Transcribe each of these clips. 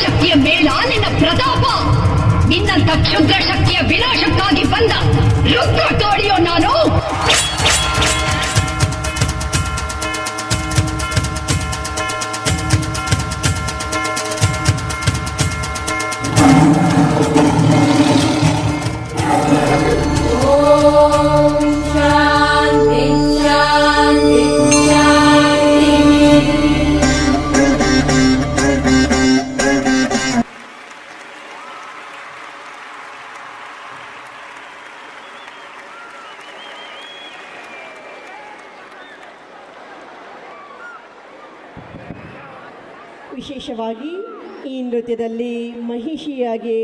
ಪರಾಶಕ್ತಿಯ ಮೇಳ ನಿನ್ನ ಪ್ರತಾಪ. ನಿನ್ನಂತ ಕ್ಷುದ್ರ ಶಕ್ತಿಯ ವಿನಾಶಕ್ಕಾಗಿ ಬಂದ ರುದ್ರ ತೋಡಿಯೋ ನಾನು. ಶಾಂತಿ ಶಾಂತಿ ಶಾಂತಿ. ವಿಶೇಷವಾಗಿ ಈ ನೃತ್ಯದಲ್ಲಿ ಮಹಿಷಿಯಾಗಿ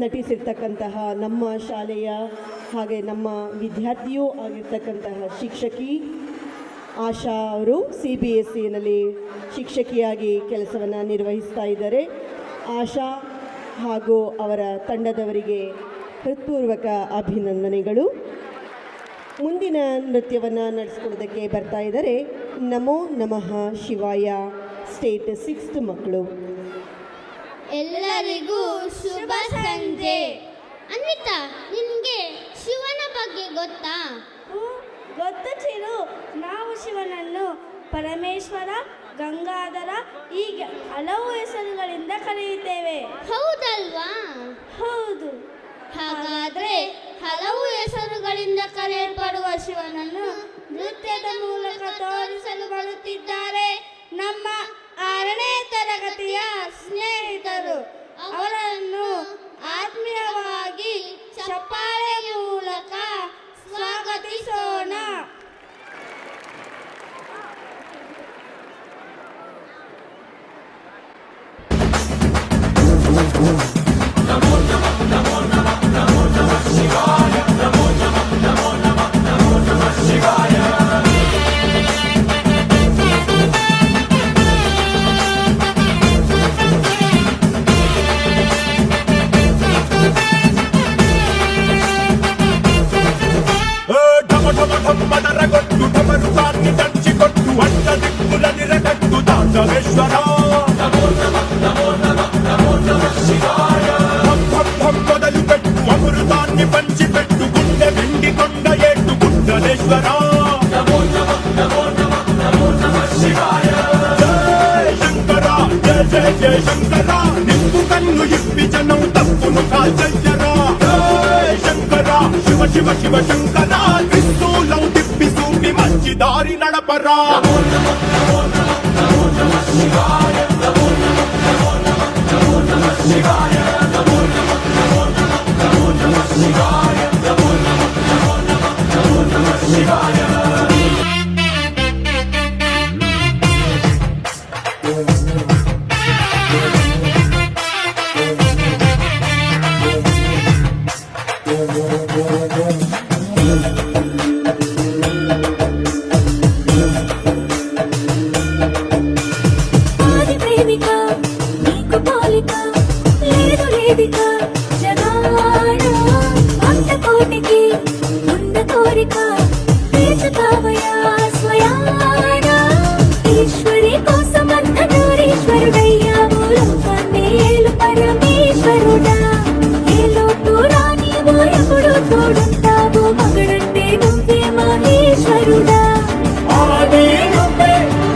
ನಟಿಸಿರ್ತಕ್ಕಂತಹ ನಮ್ಮ ಶಾಲೆಯ ಹಾಗೆ ನಮ್ಮ ವಿದ್ಯಾರ್ಥಿಯೂ ಆಗಿರ್ತಕ್ಕಂತಹ ಶಿಕ್ಷಕಿ ಆಶಾ ಅವರು CBSEನಲ್ಲಿ ಶಿಕ್ಷಕಿಯಾಗಿ ಕೆಲಸವನ್ನು ನಿರ್ವಹಿಸ್ತಾ ಇದ್ದಾರೆ. ಆಶಾ ಹಾಗೂ ಅವರ ತಂಡದವರಿಗೆ ಹೃತ್ಪೂರ್ವಕ ಅಭಿನಂದನೆಗಳು. ಮುಂದಿನ ನೃತ್ಯವನ್ನು ನಡೆಸ್ಕೊಡೋದಕ್ಕೆ ಬರ್ತಾ ಇದ್ದಾರೆ ನಮೋ ನಮಃ ಶಿವಾಯ ಸ್ಟೇಟ್ 6th ಮಕ್ಕಳು. ಎಲ್ಲರಿಗೂ ಶುಭ ಸಂಜೆ. ಅನ್ವಿತಾ, ನಿನಗೆ ಶಿವನ ಬಗ್ಗೆ ಗೊತ್ತಾ? ಗೊತ್ತು ಚಿರು. ನಾವು ಶಿವನನ್ನು ಪರಮೇಶ್ವರ, ಗಂಗಾಧರ ಹೀಗೆ ಹಲವು ಹೆಸರುಗಳಿಂದ ಕರೆಯುತ್ತೇವೆ. ಹೌದಲ್ವಾ? ಹೌದು. ಹಾಗಾದ್ರೆ ಹಲವು ಹೆಸರುಗಳಿಂದ ಕರೆಯಲ್ಪಡುವ ಶಿವನನ್ನು ನೃತ್ಯದ ಮೂಲಕ ತೋರಿಸಲು ಬರುತ್ತಿದ್ದಾರೆ ನಮ್ಮ 6ನೇ ತರಗತಿಯ ಸ್ನೇಹಿತರು. ಅವರನ್ನು ಆತ್ಮೀಯವಾಗಿ ಚಪ್ಪಾಳೆ ಮೂಲಕ ಸ್ವಾಗತಿಸೋಣ. ಢಮಢಮಢಮಡರಗೊಟ್ಟು ಢಮರುಕಾన్ని ದಂಚಿಕೊಟ್ಟು ಅಡ್ಡ ದಿಕ್ಕುಲ ನಿರಗಟ್ಟು ದಾಸವೇಶ್ವರ ಮೊದಲು పెట్టు అమృతాన్ని పంచిపెట్టు గుండె వెండికొండ ఏట్టు గుండలేశ్వర. జయ శంకర జయ జయ జయ శంకర నిప్పు కన్ను ఇప్పి జనం తప్పును కాల్చెయ్యరా. జయ శంకర శివ శివ శివ శంకర త్రిశూలం తిప్పి చూపి మంచి దారి నడపరా. ఆది ప్రేమిక నీకు పాలిక లేదు లేదిక జగాడ అంత కోటికి ఉన్న కోరిక తీర్చుతావయా స్వయాన. ఈశ్వరి కోసమంత నూరీశ్వరుడయ్యావు లోకాన్ని ఏలు పరమేశ్వరుడా. ఏ లోటు రానివో ఎప్పుడు తోడుంటావు మగడంటే నువ్వే మహేశ్వరుడా. ఆది నువ్వే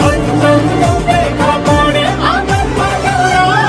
అంతం నువ్వే కాపాడే ఆత్మపరమా.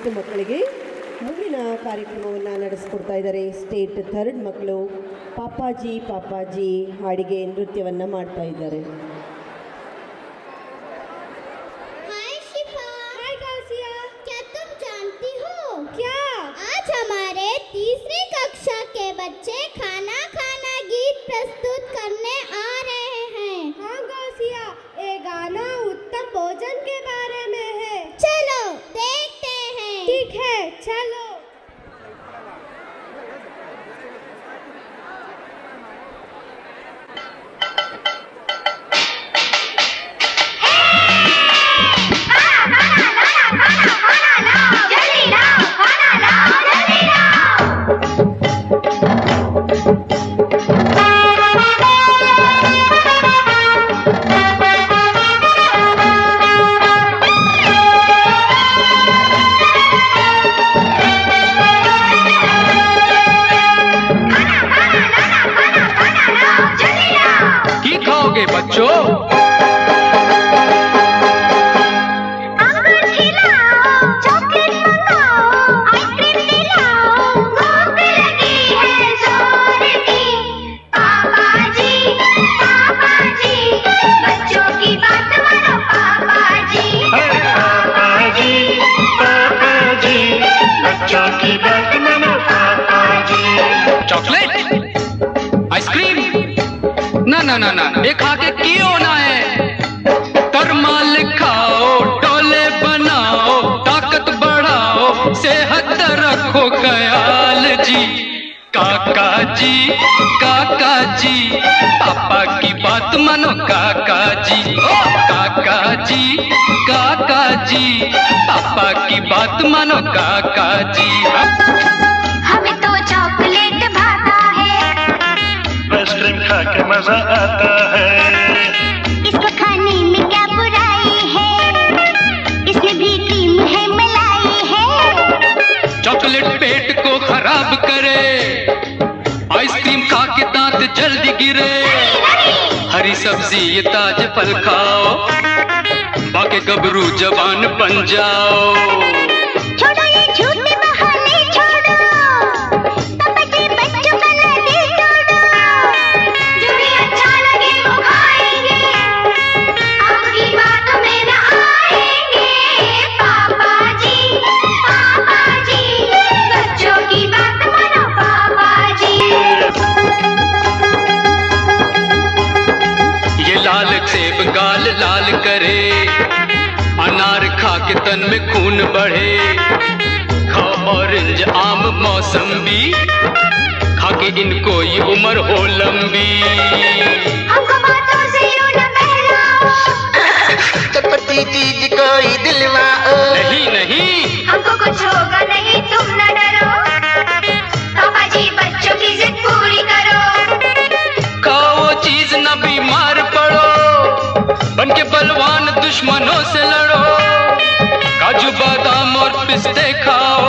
ನೆಕ್ಸ್ಟ್ ಮಕ್ಕಳಿಗೆ ಮುಂದಿನ ಕಾರ್ಯಕ್ರಮವನ್ನು ನಡೆಸ್ಕೊಡ್ತಾ ಇದ್ದಾರೆ ಸ್ಟೇಟ್ ಥರ್ಡ್ ಮಕ್ಕಳು. ಪಾಪಾಜಿ ಪಾಪಾಜಿ ಹಾಡಿಗೆ ನೃತ್ಯವನ್ನು ಮಾಡ್ತಾ ಇದ್ದಾರೆ. हाय शिफा, हाय गाजिया, क्या तुम जानती हो क्या आज हमारे तीसरी कक्षा के बच्चे खाना खाना गीत प्रस्तुत करने आ रहे हैं. हाँ गाजिया, ये गाना उत्तम भोजन के बारे में है. चलो देखते हैं. ठीक है चलो. ना ये खा के की होना है. तरमाल खाओ, डोले बनाओ, ताकत बढ़ाओ, सेहत रखो ख्याल जी. काका जी पापा की बात मानो काका जी. ओ काका जी पापा की बात मानो काका जी. हमें तो चॉकलेट भाता है, आइसक्रीम खा के मजा आता है. इसको खाने में क्या बुराई है, इसमें भी क्रीम है मलाई है. चॉकलेट पेट को खराब करे, आइसक्रीम खा के दांत जल्दी गिरे. हरी सब्जी ये ताजे फल खाओ, बाकी गबरू जवान बन जाओ. छोड़ो ये झूठे बहाने छोड़ो, पापा जी बच्चों का ना दिल तोड़ो. जो भी अच्छा लगे वो खाएंगे, आपकी बातों में ना आएंगे. पापा जी बच्चों की बात मानो पापा जी. ये लाल सेब गाल लाल करे, अनार खा के तन में खून बढ़े. खाओ ऑरेंज आम मौसम्बी, खा के इनको ये उम्र हो लंबी. हमको बातों से यूं न बहलाओ, चटपटी चीज कोई दिलवाओ. नहीं हमको कुछ होगा नहीं तुम न डरो. पापा जी बच्चों की जिद पूरी करो. खाओ वो चीज न बीमार पड़ो, बन के बलवान दुश्मनों से लड़ो. काजू बादाम और पिस्ते खाओ,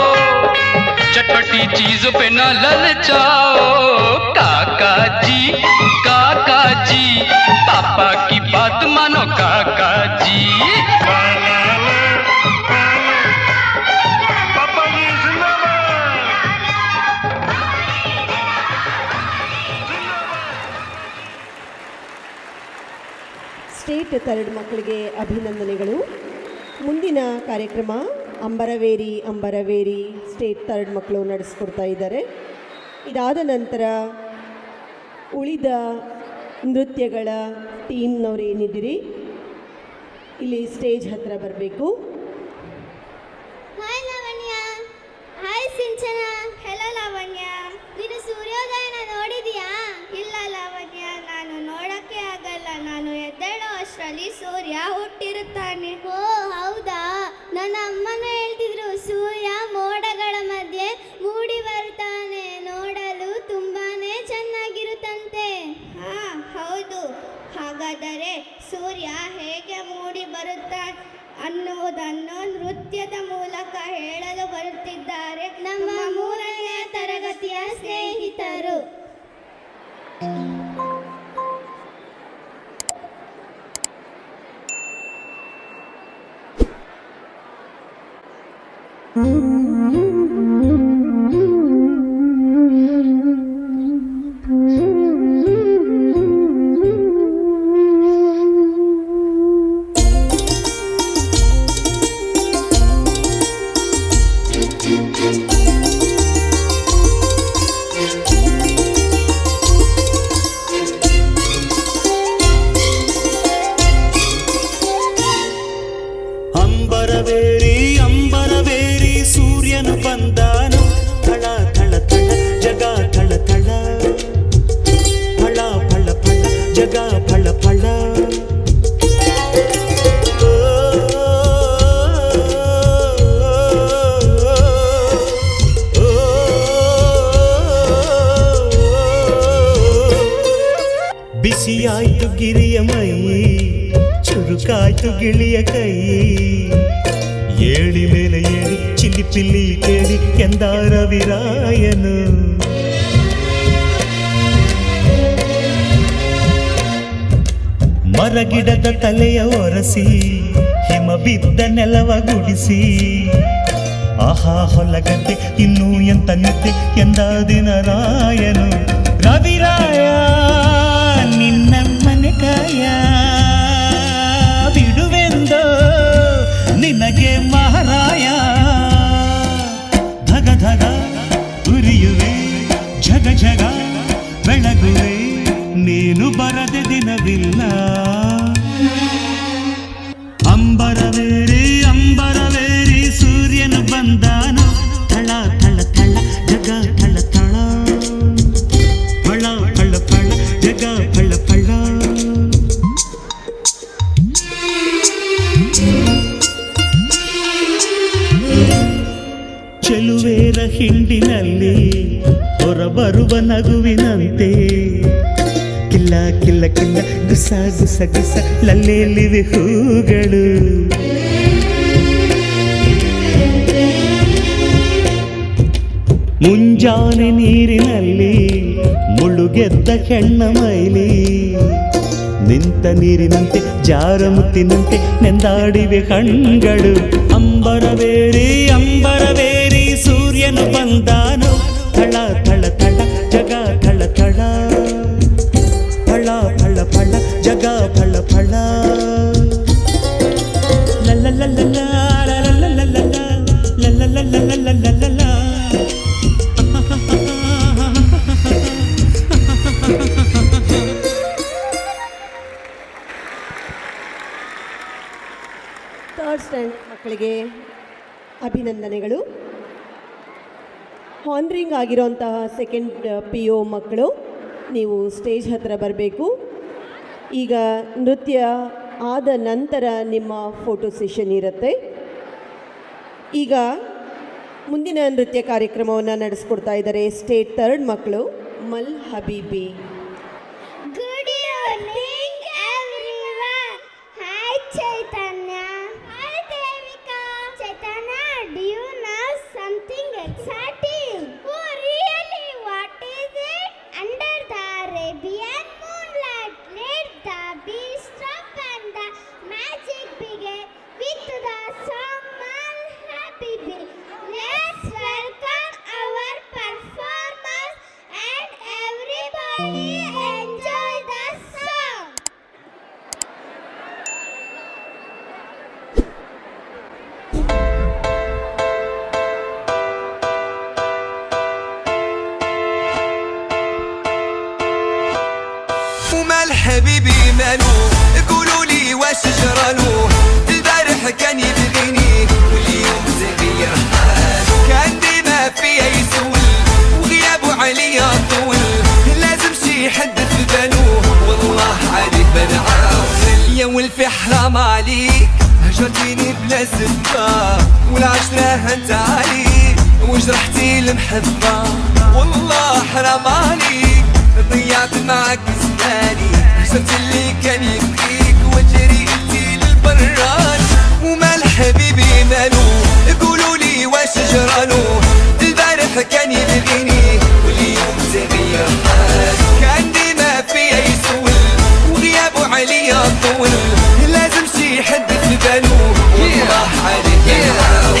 चटपटी चीजों पे न ललचाओ. काका जी पापा की बात मानो काका जी. पापा जी जिंदाबाद. ಸ್ಟೇಟ್ ಥರ್ಡ್ ಮಕ್ಕಳಿಗೆ ಅಭಿನಂದನೆಗಳು. ಮುಂದಿನ ಕಾರ್ಯಕ್ರಮ ಅಂಬರವೇರಿ ಸ್ಟೇಟ್ ಥರ್ಡ್ ಮಕ್ಕಳು ನಡೆಸ್ಕೊಡ್ತಾ ಇದ್ದಾರೆ. ಇದಾದ ನಂತರ ಉಳಿದ ನೃತ್ಯಗಳ ಟೀಮ್ನವ್ರು ಏನಿದ್ದೀರಿ ಇಲ್ಲಿ ಸ್ಟೇಜ್ ಹತ್ರ ಬರಬೇಕು. ಹಾಯ್ ಲಾವಣ್ಯ. ಹಾಯ್ ಸಿಂಚನ. ಹೆಲೋ ಲಾವಣ್ಯ. ನೀನು ಸೂರ್ಯೋದಯನ ನೋಡಿದೀಯಾ? ಇಲ್ಲ ಲಾವಣ್ಯ, ನಾನು ನೋಡಕ್ಕೆ ಆಗಲ್ಲ. ನಾನು ಎದ್ದೇಳೋ ಅಷ್ಟರಲ್ಲಿ ಸೂರ್ಯ ಹುಟ್ಟಿರುತ್ತಾನೆ. ಓ ಹೌದಾ? ನನ್ನ ಅಮ್ಮನೂ ಹೇಳ್ತಿದ್ರು, ಸೂರ್ಯ ಮೋಡಗಳ ಮಧ್ಯೆ ಮೂಡಿ ಬರ್ತಾನೆ, ನೋಡಲು ತುಂಬಾನೇ ಚೆನ್ನಾಗಿರುತ್ತಂತೆ. ಹಾ ಹೌದು. ಹಾಗಾದರೆ ಸೂರ್ಯ ಹೇಗೆ ಮೂಡಿ ಬರುತ್ತಾನೆ ಅನ್ನುವುದನ್ನು ನೃತ್ಯದ ಮೂಲಕ ಹೇಳಲು ಬರುತ್ತಿದ್ದಾರೆ ನಮ್ಮ 3ನೇ ತರಗತಿಯ ಸ್ನೇಹಿತರು. ಅಂಬರವೇರಿ ಅಂಬರವೇರಿ ಸೂರ್ಯನು ಬಂದಾನು ಥಳ ಥಳ ಥಳ ಜಗ ಥಳ ಥಳ ಫಳ ಫಳ ಫಳ ಜಗ ಫಳ ಫಳ ಬಿಸಿಯಾಯ್ತು ಗಿರಿಯ ಮೈ ಚುರುಕಾಯ್ತು ಗಿಳಿಯ ಕೈ ಏಳಿ ಮೇಲೆ ಏಳಿ ಚಿಲ್ಲಿ ಪಿಲ್ಲಿ ಕೇಳಿ ಎಂದಾರ ವಿರಾಯನು ಮರಗಿಡದ ತಲೆಯ ಒರಸಿ ಹಿಮ ಬಿದ್ದ ನೆಲವ ಗುಡಿಸಿ ಆಹಾ ಹೊಲಗದ್ದೆ ಇನ್ನೂ ಎಂತ ನಿದ್ದೆ ಎಂದ ದಿನ ರಾಯನು ರವಿರಾಯ ನಿನ್ನ ಮನೆ ಕಾಯ ಬಿಡುವೆಂದೋ ನಿನಗೆ ಮಹಾರಾಯ ಧಗ ಧಗ ಉರಿಯುವೆ ಜಗ ಜಗ ಬೆಳಗುವೆ ನೀನು ಬರದೆ ದಿನವಿಲ್ಲ ಅಂಬರವೇರಿ ಅಂಬರವೇರಿ ಸೂರ್ಯನು ಬಂದಾನು ಥಳ ಥಳ ಥಳ ಜಗ ಥಳ ಥಳ ಫಳ ಫಳ ಫಳ ಜಗ ಫಳ ಫಳ ಚೆಲುವೇರ ಹಿಂಡಿನಲ್ಲಿ ಹೊರಬರುವ ನಗುವಿನಂತೆ ಕಿಲ್ಲ ಕಿಲ್ಲ ಕಿಲ್ಲ ಗುಸ ಗುಸ ಗುಸ ಲಲ್ಲೆಯಲ್ಲಿವೆ ಹೂಗಳು ಮುಂಜಾನೆ ನೀರಿನಲ್ಲಿ ಮುಳುಗೆದ್ದ ಹೆಣ್ಣ ಮೈಲಿ ನಿಂತ ನೀರಿನಂತೆ ಜಾರ ಮುತ್ತಿನಂತೆ ನೆಂದಾಡಿವೆ ಕಣ್ಗಳು ಅಂಬರವೇರಿ ಅಂಬರವೇರಿ ಸೂರ್ಯನು ಬಂದಾನು ಥಳ ಥಳ ಥಳ ಜಗ ಥಳ ಥಳ ಫಳ ಫಳ ಫಳ ಜಗ ಫಳ ಫಳ ಲಲ್ಲ ಲಲ್ಲ ಲಲ್ಲ ಲಲ್ಲ ಲಲ್ಲ ಲಲ್ಲ ಲಲ್ಲ ಥರ್ಡ್ ಸ್ಟ್ಯಾಂಡರ್ಡ್ ಮಕ್ಕಳಿಗೆ ಅಭಿನಂದನೆಗಳು. ಹಾನರಿಂಗ್ ಆಗಿರೋಂತಹ ಸೆಕೆಂಡ್ PO ಮಕ್ಕಳು ನೀವು ಸ್ಟೇಜ್ ಹತ್ತಿರ ಬರಬೇಕು. ಈಗ ನೃತ್ಯ ಆದ ನಂತರ ನಿಮ್ಮ ಫೋಟೋ ಸೆಷನ್ ಇರುತ್ತೆ. ಈಗ ಮುಂದಿನ ನೃತ್ಯ ಕಾರ್ಯಕ್ರಮವನ್ನು ನಡೆಸ್ಕೊಡ್ತಾ ಇದ್ದಾರೆ ಸ್ಟೇಟ್ ಥರ್ಡ್ ಮಕ್ಕಳು ಮಲ್ ಹಬೀಬಿ. Good evening, everyone. Hi, Chaitanya. Hi, Devika. Chaitanya, do you know something exciting? Oh, really? What is it? Under the Arabian moonlight, let the beast stop and the magic begin with the song Mal Habibi. Let's welcome our performers and everybody enjoy the song. ومال حبيبي مالو قولوا لي واش جرالو البارح كان يبغيني واليوم تغير حالو كان ديما فيا يسول وغيابه عليا طول لازم شي حد في بالو والله عليك بنعاون يا ولفي حرام عليك هجرتيني بلا سبة والعشرة هنت عليك وجرحتي المحبة والله حرام عليك ضيعت معك زماني هجرت اللي كان يبغيك وجريتي للبراد ومال حبيبي مالو قولوا لي واش جرالو البارح كان يبغيني واليوم تغير حالو كان ديما فيا يسول وغيابه عليا طول لازم شي حد في بالو والله عليك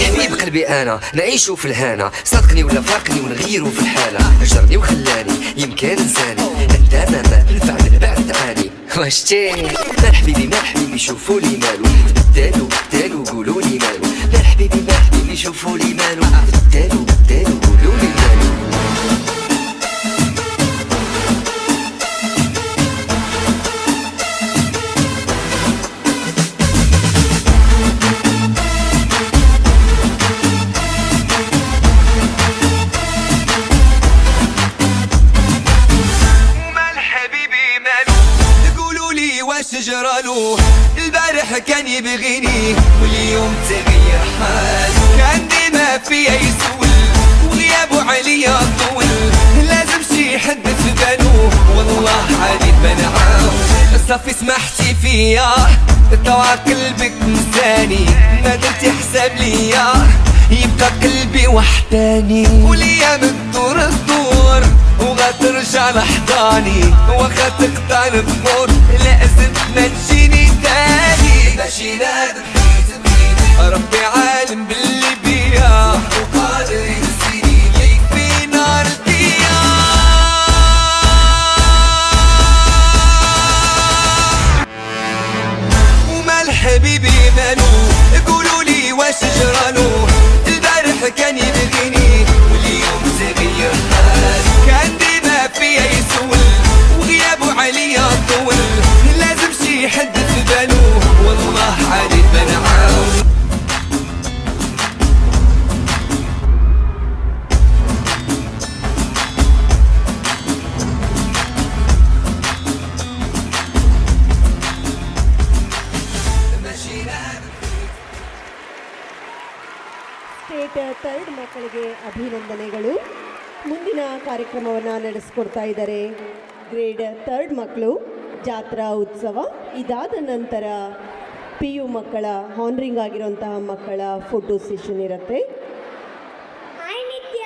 حبيب قلبي انا نعيشو في الهنا، صدقني ولا فارقني ونغيرو في الحالة، هجرني وخلاني يمكن انساني، انت ما بالفعل بعد تعاني. واشتي مال حبيبي شوفوا لي مالو، بدالو قولوا لي مالو، مال حبيبي شوفوا لي مالو، بدالو قولوا لي مالو. جرالو البارح كان يبغيني واليوم تغير حاله، كان ديما فيا يسول وغيابه عليا طول، لازم شي حد في باله والله عادي بنعاو. صافي سمحتي فيا طوع قلبك نساني، ما درتي حساب ليا يبقى قلبي وحداني، وليا من الدور وغترجع لحضاني، واخا تقطع الظهور لازم ما تجيني تاني. ماشي نادر ربي عالم باللي بيا وقادر ينسيني ليك في نار الديا. ومال حبيبي مالو قولولي واش جرالو، البارح كان يبغيني واليوم تغير حالو، كان ديما فيا يسول وغيابه عليا طول، لازم شي حد في باله والله عادي بنعاون. State third ಮಕ್ಕಳಿಗೆ ಅಭಿನಂದನೆಗಳು. ಮುಂದಿನ ಕಾರ್ಯಕ್ರಮವನ್ನು ನಡೆಸಿಕೊಡ್ತಾ ಇದ್ದಾರೆ grade third ಮಕ್ಕಳು, ಜಾತ್ರಾ ಉತ್ಸವ. ಇದಾದ ನಂತರ PU ಮಕ್ಕಳ ಹಾನರಿಂಗ್ ಆಗಿರುವಂತಹ ಮಕ್ಕಳ ಫೋಟೋ ಸೆಷನ್ ಇರುತ್ತೆ. ಹಾಯ್ ನಿತ್ಯ.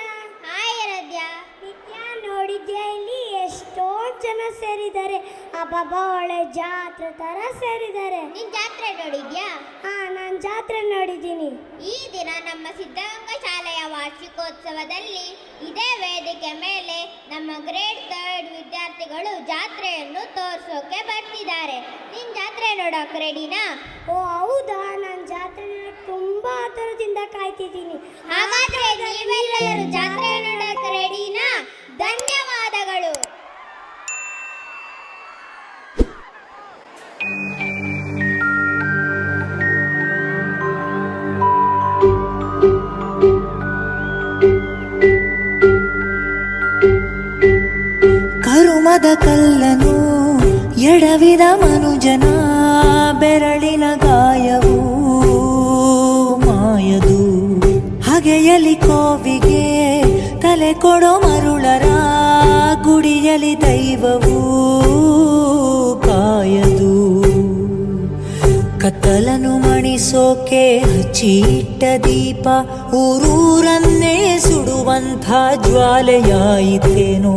ಹಾಯ್ ಆರಾಧ್ಯ. ನಿತ್ಯ ನೋಡಿದ್ಯಾ ಇಲ್ಲಿ ಎಷ್ಟೊಂದು ಜನ ಸೇರಿದ್ದಾರೆ, ಅಬ್ಬಬ್ಬ ಒಳ್ಳೆ ಜಾತ್ರೆ ತರ ಸೇರಿದ್ದಾರೆ. ನೀನ್ ಜಾತ್ರೆ ನೋಡಿದ್ಯಾ? ಹಾ, ನಾನು ಜಾತ್ರೆ ನೋಡಿದ್ದೀನಿ. ಈ ದಿನ ನಮ್ಮ ಸಿದ್ಧಗಂಗಾ ಶಾಲೆಯ ವಾರ್ಷಿಕೋತ್ಸವದಲ್ಲಿ ಇದೇ ವೇದಿಕೆ ಮೇಲೆ ನಮ್ಮ ಗ್ರೇಡ್ ಥರ್ಡ್ ವಿದ್ಯಾರ್ಥಿಗಳು ಜಾತ್ರೆಯನ್ನು ತೋರಿಸೋಕೆ ಬರ್ತಿದ್ದಾರೆ. ನೀನ್ ಜಾತ್ರೆ ನೋಡೋಕೆ ರೆಡಿನಾ? ಓ ಹೌದಾ, ನಾನು ಜಾತ್ರೆ ನೋಡೋಕೆ ತುಂಬಾ ಆತುರದಿಂದ ಕಾಯ್ತಿದ್ದೀನಿ. ಹಾಗಾದ್ರೆ ನೀವೆಲ್ಲರೂ ಜಾತ್ರೆ ನೋಡೋಕೆ ರೆಡಿನಾ? ಧನ್ಯವಾದಗಳು. ಕರುಮದ ಕಲ್ಲನು ಎಡವಿದ ಮನುಜನ ಬೆರಳಿನ ಗಾಯವು ಮಾಯದು, ಹಗೆಯಲಿ ಕೋವಿಗೆ ತಲೆ ಕೊಡೋ ಮರುಳರ ಗುಡಿಯಲಿ ದೈವವು ಕಾಯದು. ಕತ್ತಲನು ಮಣಿಸೋಕೆ ಹಚ್ಚಿಟ್ಟ ದೀಪ ಊರೂರನ್ನೇ ಸುಡುವಂಥ ಜ್ವಾಲೆಯಾಯಿತೇನೋ.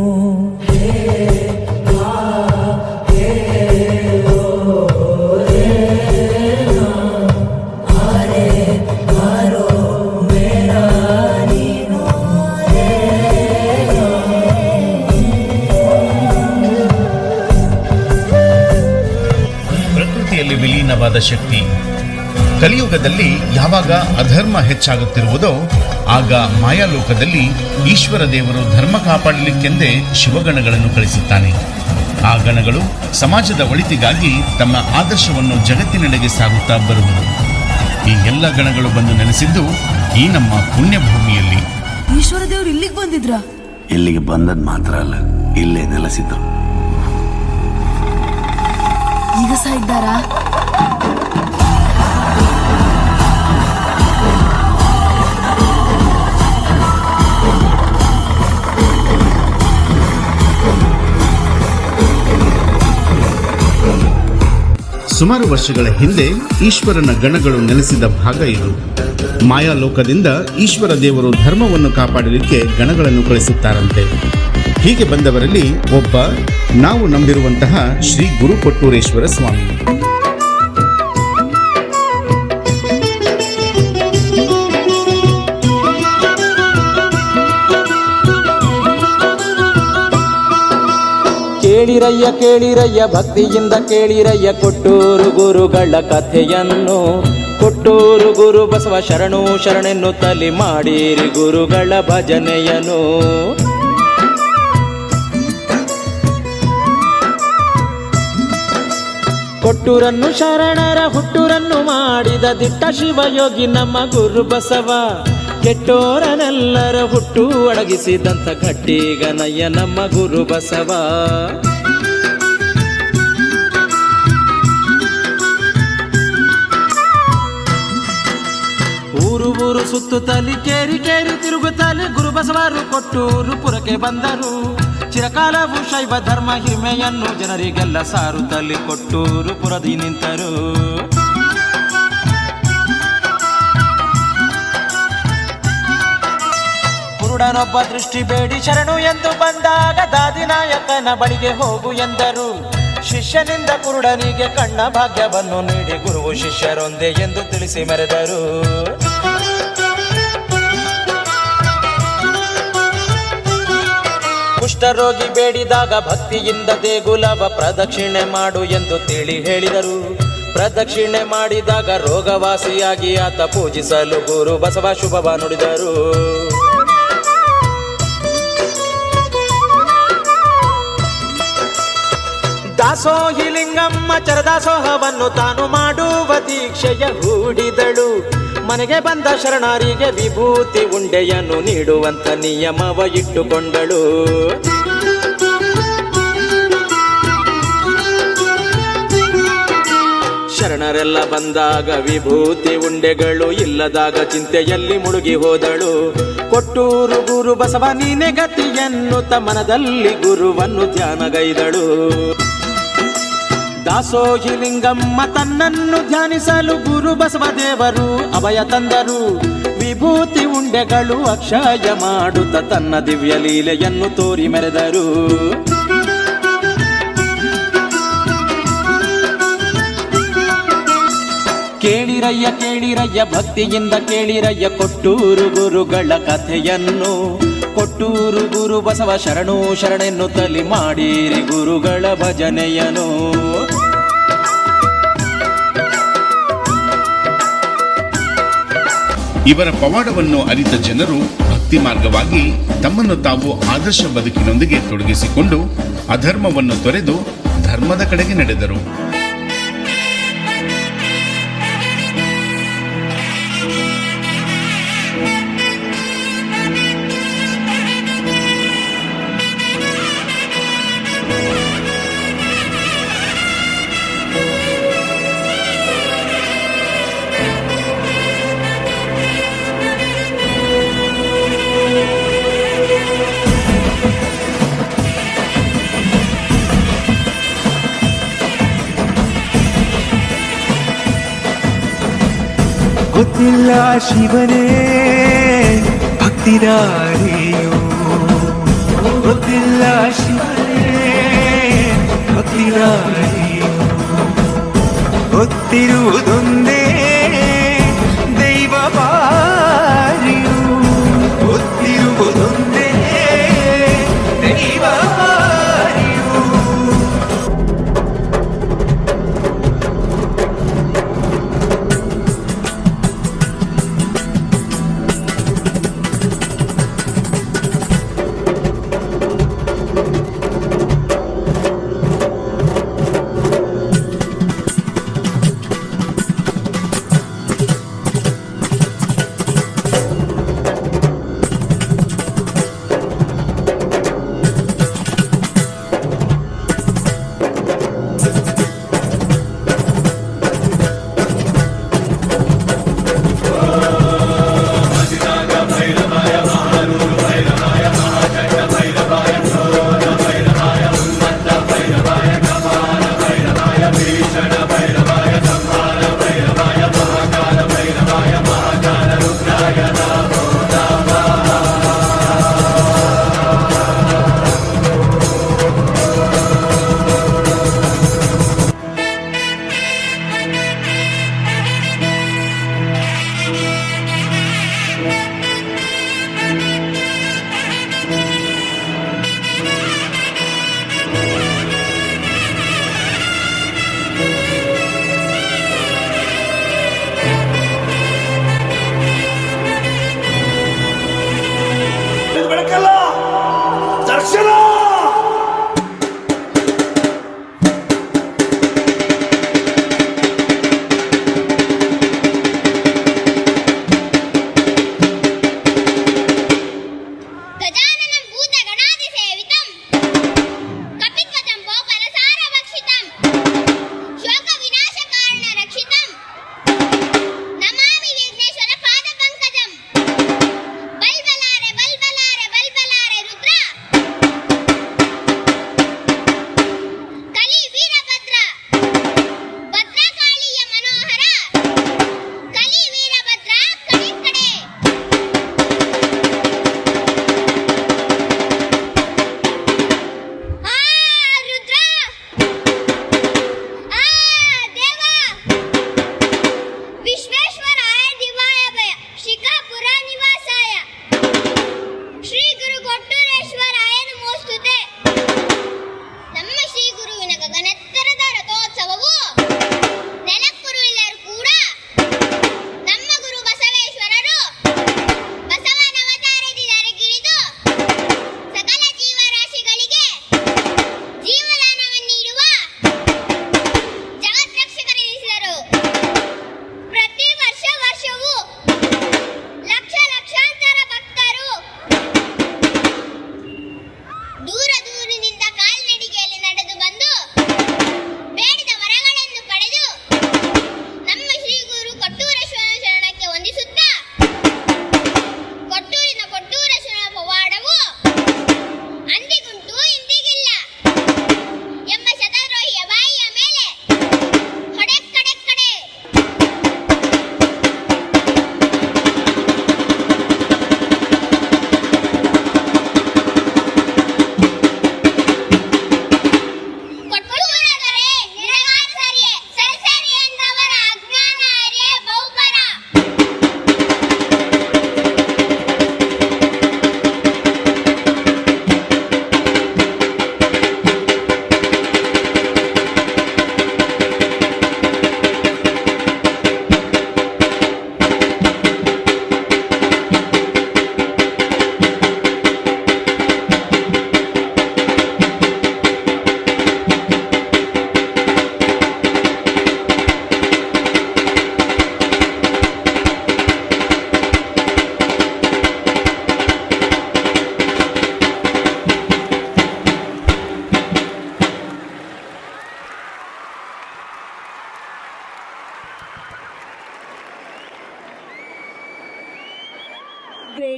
ಪ್ರಕೃತಿಯಲ್ಲಿ ವಿಲೀನವಾದ ಶಕ್ತಿ. ಕಲಿಯುಗದಲ್ಲಿ ಯಾವಾಗ ಅಧರ್ಮ ಹೆಚ್ಚಾಗುತ್ತಿರುವುದೋ ಆಗ ಮಾಯಾಲೋಕದಲ್ಲಿ ಈಶ್ವರ ದೇವರು ಧರ್ಮ ಕಾಪಾಡಲಿಕ್ಕೆಂದೇ ಶಿವಗಣಗಳನ್ನು ಕಳಿಸುತ್ತಾನೆ. ಆ ಗಣಗಳು ಸಮಾಜದ ಒಳಿತಿಗಾಗಿ ತಮ್ಮ ಆದರ್ಶವನ್ನು ಜಗತ್ತಿನೆಡೆಗೆ ಸಾಗುತ್ತಾ ಬರುವುದು. ಈ ಎಲ್ಲ ಗಣಗಳು ಬಂದು ನೆಲೆಸಿದ್ದು ಈ ನಮ್ಮ ಪುಣ್ಯಭೂಮಿಯಲ್ಲಿ. ಈಶ್ವರ ದೇವರು ಇಲ್ಲಿಗೆ ಬಂದಿದ್ರ? ಇಲ್ಲಿಗೆ ಬಂದದ್ ಮಾತ್ರ ಅಲ್ಲ, ಇಲ್ಲೇ ನೆಲೆಸಿದ್ರು. ಈಗ ಸಹ ಇದ್ದಾರಾ? ಸುಮಾರು ವರ್ಷಗಳ ಹಿಂದೆ ಈಶ್ವರನ ಗಣಗಳು ನೆಲೆಸಿದ ಭಾಗ ಇದು. ಮಾಯಾಲೋಕದಿಂದ ಈಶ್ವರ ದೇವರು ಧರ್ಮವನ್ನು ಕಾಪಾಡಲಿಕ್ಕೆ ಗಣಗಳನ್ನು ಕಳಿಸುತ್ತಾರಂತೆ. ಹೀಗೆ ಬಂದವರಲ್ಲಿ ಒಬ್ಬ ನಾವು ನಂಬಿರುವಂತಹ ಶ್ರೀ ಗುರು ಕೊಟ್ಟೂರೇಶ್ವರ ಸ್ವಾಮಿ. ಕೇಳಿರಯ್ಯ ಕೇಳಿರಯ್ಯ ಭಕ್ತಿಯಿಂದ ಕೇಳಿರಯ್ಯ ಕೊಟ್ಟೂರು ಗುರುಗಳ ಕಥೆಯನ್ನು. ಕೊಟ್ಟೂರು ಗುರು ಬಸವ ಶರಣು ಶರಣೆನ್ನು ತಲಿ ಮಾಡಿರಿ ಗುರುಗಳ ಭಜನೆಯನು. ಕೊಟ್ಟೂರನ್ನು ಶರಣರ ಹುಟ್ಟೂರನ್ನು ಮಾಡಿದ ದಿಟ್ಟ ಶಿವಯೋಗಿ ನಮ್ಮ ಗುರು ಬಸವ. ಕೆಟ್ಟೋರನೆಲ್ಲರ ಹುಟ್ಟು ಅಡಗಿಸಿದಂಥ ಗಟ್ಟಿಗನಯ್ಯ ನಮ್ಮ ಗುರು ಬಸವ. ಊರು ಊರು ಸುತ್ತುತ್ತಲಿ ಕೇರಿ ಕೇರಿ ತಿರುಗುತ್ತಲಿ ಗುರು ಬಸವರು ಕೊಟ್ಟೂರು ಪುರಕ್ಕೆ ಬಂದರು. ಚಿರಕಾಲವು ಶೈವ ಧರ್ಮ ಹಿರಿಮೆಯನ್ನು ಜನರಿಗೆಲ್ಲ ಸಾರುತ್ತಲಿ ಕೊಟ್ಟೂರು ಪುರದಿ ನಿಂತರು. ಕುರುಡನೊಬ್ಬ ದೃಷ್ಟಿ ಬೇಡಿ ಶರಣು ಎಂದು ಬಂದಾಗ ದಾದಿನಾಯಕನ ಬಳಿಗೆ ಹೋಗು ಎಂದರು. ಶಿಷ್ಯನಿಂದ ಕುರುಡನಿಗೆ ಕಣ್ಣ ಭಾಗ್ಯವನ್ನು ನೀಡಿ ಗುರುವು ಶಿಷ್ಯರೊಂದೇ ಎಂದು ತಿಳಿಸಿ ಮೆರೆದರು. ಕುಷ್ಠರೋಗಿ ಬೇಡಿದಾಗ ಭಕ್ತಿಯಿಂದ ದೇಗುಲವ ಪ್ರದಕ್ಷಿಣೆ ಮಾಡು ಎಂದು ತಿಳಿ ಹೇಳಿದರು. ಪ್ರದಕ್ಷಿಣೆ ಮಾಡಿದಾಗ ರೋಗವಾಸಿಯಾಗಿ ಆತ ಪೂಜಿಸಲು ಗುರು ಬಸವ ಶುಭವ ನುಡಿದರು. ದಾಸೋಹಿ ಲಿಂಗಮ್ಮ ಚರದಾಸೋಹವನ್ನು ತಾನು ಮಾಡುವ ದೀಕ್ಷೆಯ ಹೂಡಿದಳು. ಮನೆಗೆ ಬಂದ ಶರಣರಿಗೆ ವಿಭೂತಿ ಉಂಡೆಯನ್ನು ನೀಡುವಂತ ನಿಯಮವ ಇಟ್ಟುಕೊಂಡಳು. ಶರಣರೆಲ್ಲ ಬಂದಾಗ ವಿಭೂತಿ ಉಂಡೆಗಳು ಇಲ್ಲದಾಗ ಚಿಂತೆಯಲ್ಲಿ ಮುಳುಗಿ ಹೋದಳು. ಕೊಟ್ಟೂರು ಗುರು ಬಸವ ನೀನೆ ಗತಿ ಎನ್ನುತ್ತ ಮನದಲ್ಲಿ ಗುರುವನ್ನು ಧ್ಯಾನಗೈದಳು. ದಾಸೋಹಿ ಲಿಂಗಮ್ಮ ತನ್ನನ್ನು ಧ್ಯಾನಿಸಲು ಗುರು ಬಸವ ದೇವರು ಅಭಯ ತಂದರು. ವಿಭೂತಿ ಉಂಡೆಗಳು ಅಕ್ಷಯ ಮಾಡುತ್ತ ತನ್ನ ದಿವ್ಯ ಲೀಲೆಯನ್ನು ತೋರಿ ಮೆರೆದರು. ಕೇಳಿರಯ್ಯ ಕೇಳಿರಯ್ಯ ಭಕ್ತಿಯಿಂದ ಕೇಳಿರಯ್ಯ ಕೊಟ್ಟೂರು ಗುರುಗಳ ಕಥೆಯನ್ನು. ಕೊಟ್ಟೂರು ಗುರು ಬಸವ ಶರಣು ಶರಣೆನ್ನು ತಲಿ ಮಾಡಿರಿ ಗುರುಗಳ ಭಜನೆಯನು. ಇವರ ಪವಾಡವನ್ನು ಅರಿತ ಜನರು ಭಕ್ತಿ ಮಾರ್ಗವಾಗಿ ತಮ್ಮನ್ನು ತಾವು ಆದರ್ಶ ಬದುಕಿನೊಂದಿಗೆ ತೊಡಗಿಸಿಕೊಂಡು ಅಧರ್ಮವನ್ನು ತೊರೆದು ಧರ್ಮದ ಕಡೆಗೆ ನಡೆದರು. ಗೊತ್ತಿಲ್ಲ ಶಿವನೇ ಭಕ್ತಿದಾರಿಯೋ, ಗೊತ್ತಿಲ್ಲ ಶಿವನೇ ಭಕ್ತಿದಾರಿಯೋ, ಗೊತ್ತಿರುವುದೊಂದೇ ದೈವ ಬಾರಿಯೋ, ಗೊತ್ತಿರುವುದೊಂದೇ ದೈವ ಬಾರಿಯೋ.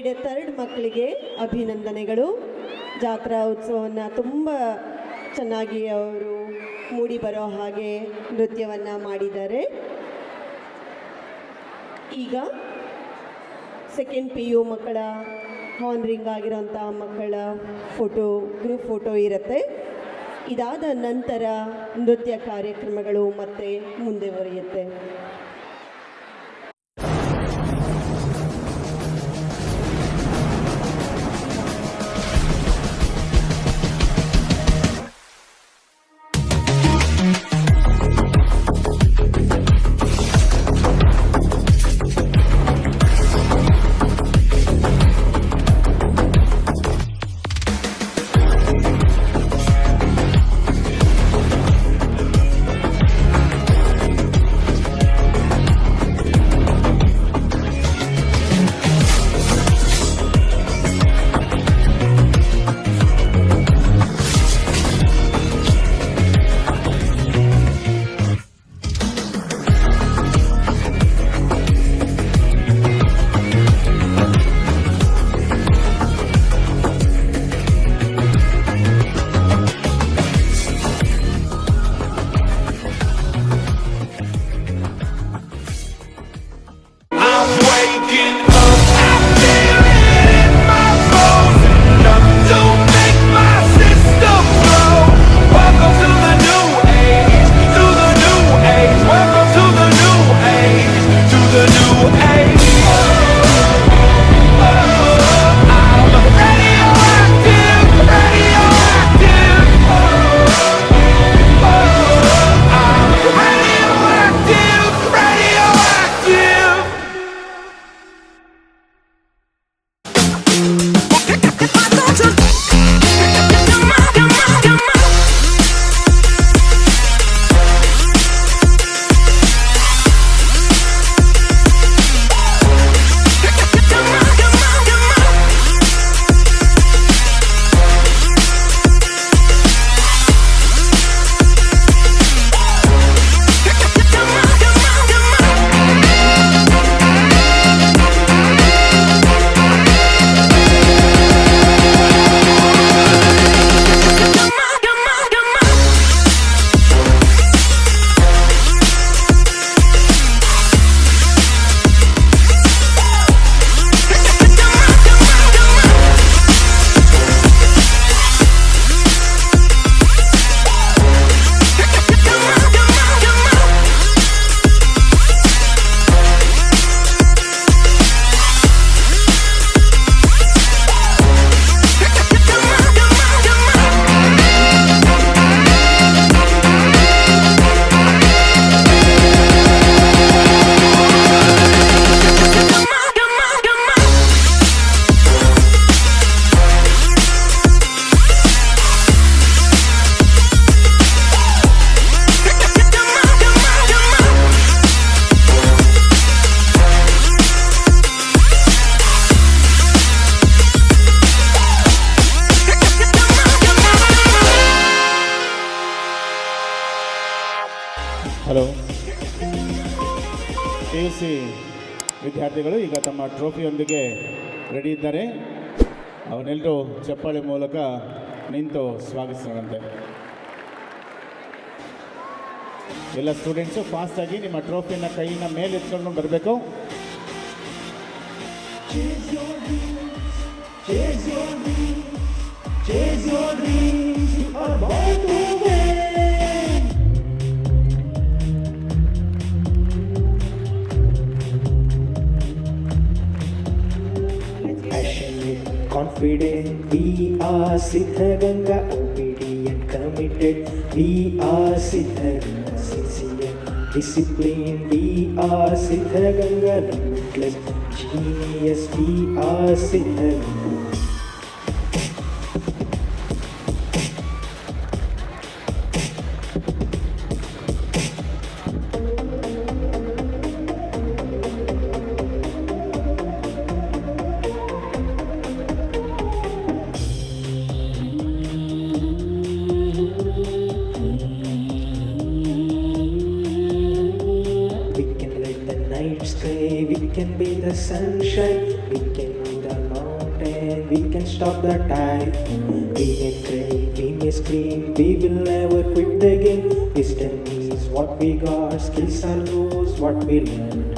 ಗ್ರೇಡ್ 3 ಮಕ್ಕಳಿಗೆ ಅಭಿನಂದನೆಗಳು. ಜಾತ್ರಾ ಉತ್ಸವವನ್ನು ತುಂಬ ಚೆನ್ನಾಗಿ ಅವರು ಮೂಡಿ ಬರೋ ಹಾಗೆ ನೃತ್ಯವನ್ನು ಮಾಡಿದ್ದಾರೆ. ಈಗ ಸೆಕೆಂಡ್ PU ಮಕ್ಕಳ ಹಾರ್ನ್ ಆಗಿರೋಂಥ ಮಕ್ಕಳ ಗ್ರೂಪ್ ಫೋಟೋ ಇರುತ್ತೆ. ಇದಾದ ನಂತರ ನೃತ್ಯ ಕಾರ್ಯಕ್ರಮಗಳು ಮತ್ತೆ ಮುಂದುವರಿಯುತ್ತೆ. ಹಲೋ, PUC ವಿದ್ಯಾರ್ಥಿಗಳು ಈಗ ತಮ್ಮ ಟ್ರೋಫಿಯೊಂದಿಗೆ ರೆಡಿ ಇದ್ದಾರೆ. ಅವನ್ನೆಲ್ಲರೂ ಚಪ್ಪಾಳೆ ಮೂಲಕ ನಿಂತು ಸ್ವಾಗತಿಸೋಣಂತೆ. ಎಲ್ಲ ಸ್ಟೂಡೆಂಟ್ಸು ಫಾಸ್ಟಾಗಿ ನಿಮ್ಮ ಟ್ರೋಫಿಯನ್ನು ಕೈಯಿಂದ ಮೇಲೆ ಎತ್ಕೊಂಡು ಬರಬೇಕು. Confident, we are Siddhaganga, obedient, committed, we are Siddhaganga, sincere, disciplined, we are Siddhaganga, limitless, genius, we are Siddhaganga. We can be the sunshine, we can be the can stop the typhoon. We may cry, we may scream, we will never quit the game. Wisdom is what we got, skills are those what we learned.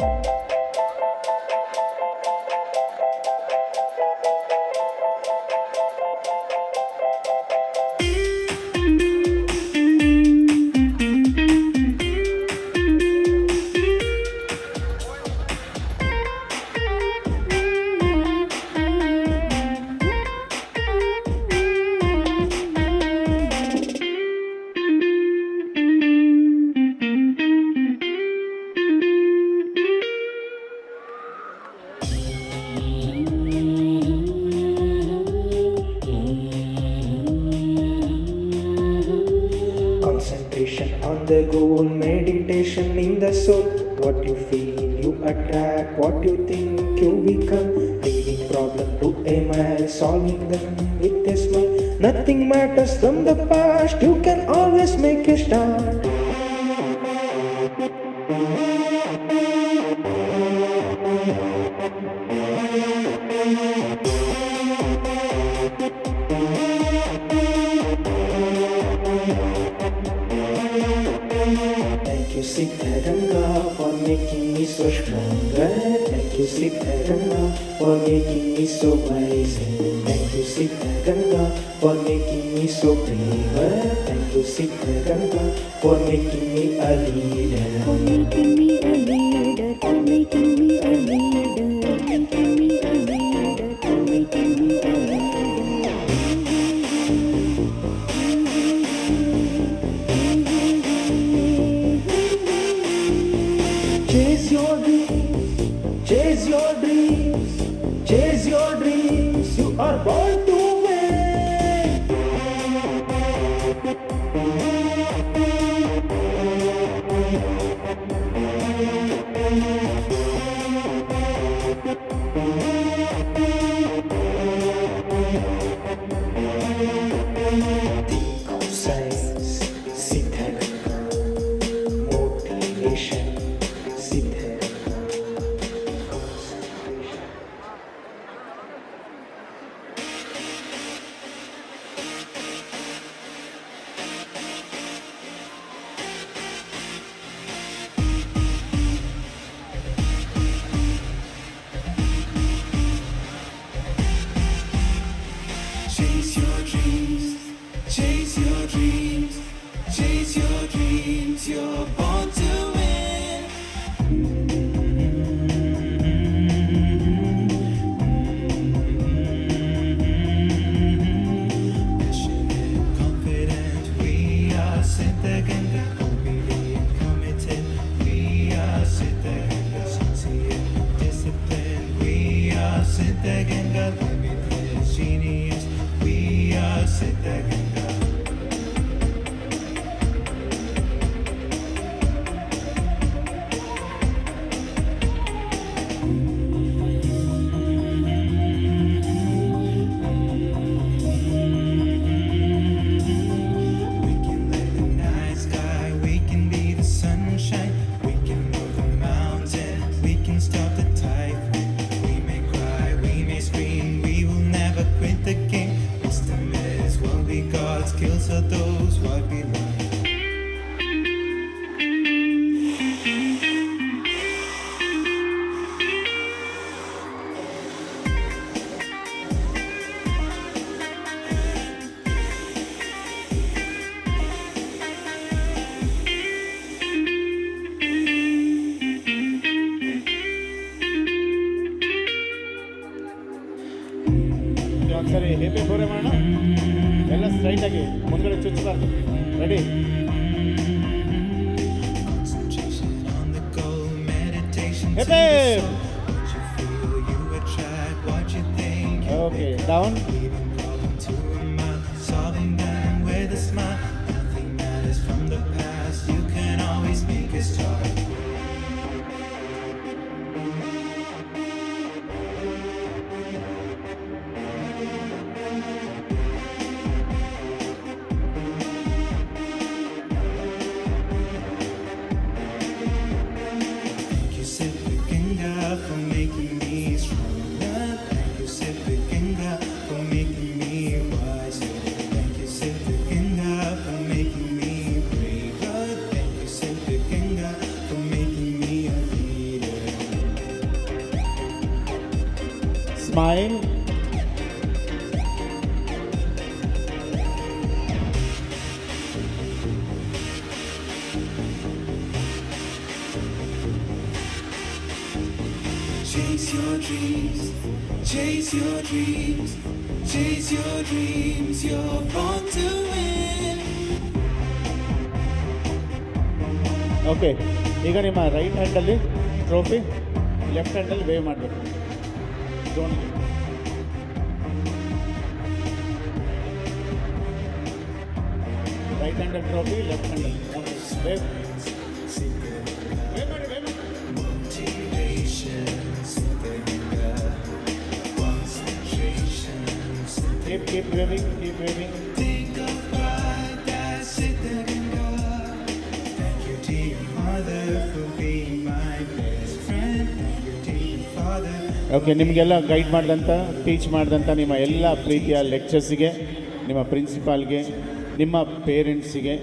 Concentration on the goal, meditation in the soul. What you feel, you attract. What you think, you become. Leaving problem to a man, solving them with a smile. Nothing matters from the past. You can always make a start. Thank you, Siddharanga, for making me so stronger. Thank you, Siddharanga, for making me so wise. Thank you, Siddharanga, for making me so braver. Thank you, Siddharanga, for making me a leader. For making me a leader. For making me a leader. For making me a leader. For making me a leader. Chase your dreams, chase your dreams, chase your dreams. You are born to win. Science, Siddharanga, motivation, Siddharanga, concentration. Chase your dreams, chase your dreams, chase your dreams. You're born to win. Passionate, confident, we are Siddharanga. Obedient, committed, we are Siddharanga. Sincere, disciplined, we are Siddharanga. Limitless, genius, we are Siddharanga. We can light the night sky, we can be the sunshine, we can move the mountain, we can stop the typhoon. We may cry, we may scream, we will never quit the game. Wisdom is what we got, skills are those what we learn. ಒಂದ್ಸರಿ ಹೇಪಿ ಬೋರೆ ಮಾಡೋಣ. ಎಲ್ಲ straight ಆಗಿ ಮುಂದ್ಗಡೆ ಚುಚ್ಚಬಾರ್ದು. Ready? Concentration on the goal, meditation to happy. the soul. What you feel, you attract. What you think, you okay, become. Down. Leaving problem to a mind, solving them with a smile. Nothing matters from the past. You can always make a start. Thank you, Siddharanga, for making me stronger. Thank you, Siddharanga, for making smile. Chase your dreams, chase your dreams, chase your dreams, you're born to win. Okay, ಈಗ ನಿಮ್ಮ right ಹ್ಯಾಂಡಲ್ಲಿ trophy, left ಹ್ಯಾಂಡಲ್ಲಿ wave ಮಾಡಬೇಕು. Right ಹ್ಯಾಂಡಲ್ಲಿ trophy, left ಹ್ಯಾಂಡಲ್ಲಿ wave. Keep waving, keep waving. Think of God, that's it, Ganga. Thank you to your mother for being my best friend. Thank you to your father. Okay, ನಿಮಗೆಲ್ಲ guide ಮಾಡಿದಂಥ, teach ಮಾಡಿದಂಥ ನಿಮ್ಮ ಎಲ್ಲ ಪ್ರೀತಿಯ ಲೆಕ್ಚರ್ಸಿಗೆ, ನಿಮ್ಮ ಪ್ರಿನ್ಸಿಪಾಲ್ಗೆ, ನಿಮ್ಮ ಪೇರೆಂಟ್ಸಿಗೆ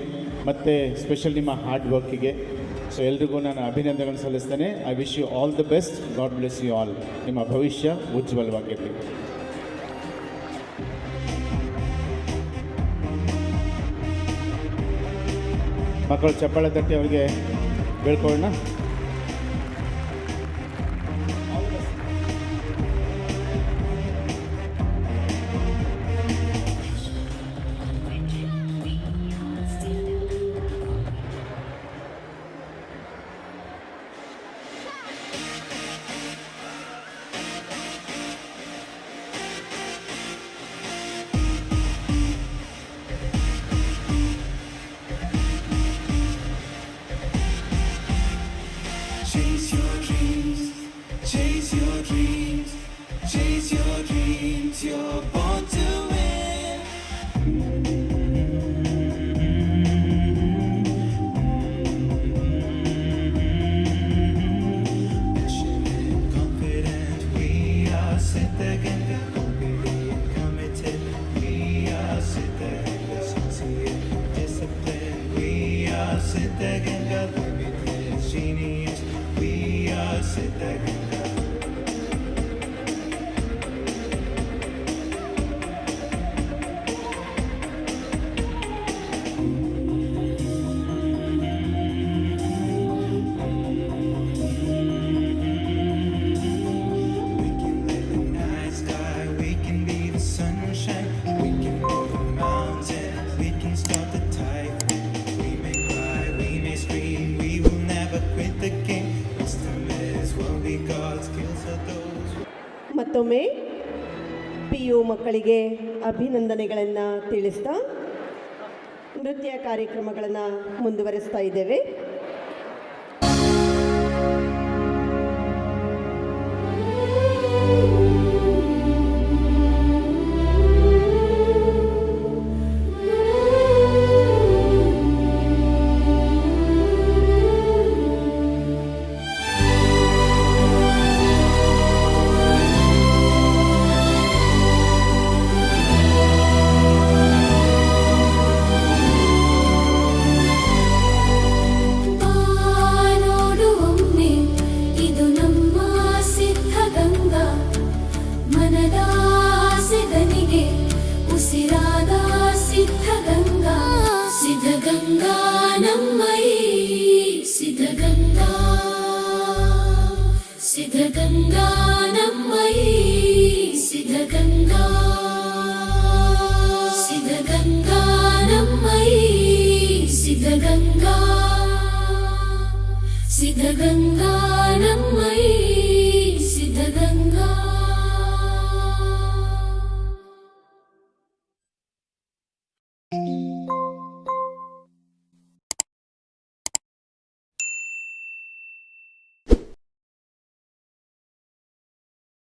ಮತ್ತು ಸ್ಪೆಷಲ್ ನಿಮ್ಮ ಹಾರ್ಡ್ ವರ್ಕಿಗೆ, ಸೊ ಎಲ್ರಿಗೂ ನಾನು ಅಭಿನಂದನೆಗಳನ್ನು ಸಲ್ಲಿಸ್ತೇನೆ. I wish you all the best. God bless you all. ನಿಮ್ಮ ಭವಿಷ್ಯ ಉಜ್ವಲವಾಗಿರಲಿ. ಮಕ್ಕಳು ಚಪ್ಪಾಳೆ ತಟ್ಟಿ ಅವರಿಗೆ ಬೀಳ್ಕೊಳ್ಳೋಣ. Chase your dreams, chase your dreams, chase your dreams, you're born to win. Passionate, confident, we are Siddhaganga. Obedient, committed, we are Siddhaganga. Sincere, disciplined, we are Siddhaganga. Limitless, genius, we are Siddhaganga. We can live the night sky, we can be the sunshine, we can move the mountains, we can stop the typhoon. We may cry, we may scream, we will never quit the game. Wisdom is what we got, skills are those. ಮತ್ತೊಮ್ಮೆ PU ಮಕ್ಕಳಿಗೆ ಅಭಿನಂದನೆಗಳನ್ನು ತಿಳಿಸ್ತಾ ನೃತ್ಯ ಕಾರ್ಯಕ್ರಮಗಳನ್ನು ಮುಂದುವರಿಸ್ತಾ ಇದ್ದೇವೆ.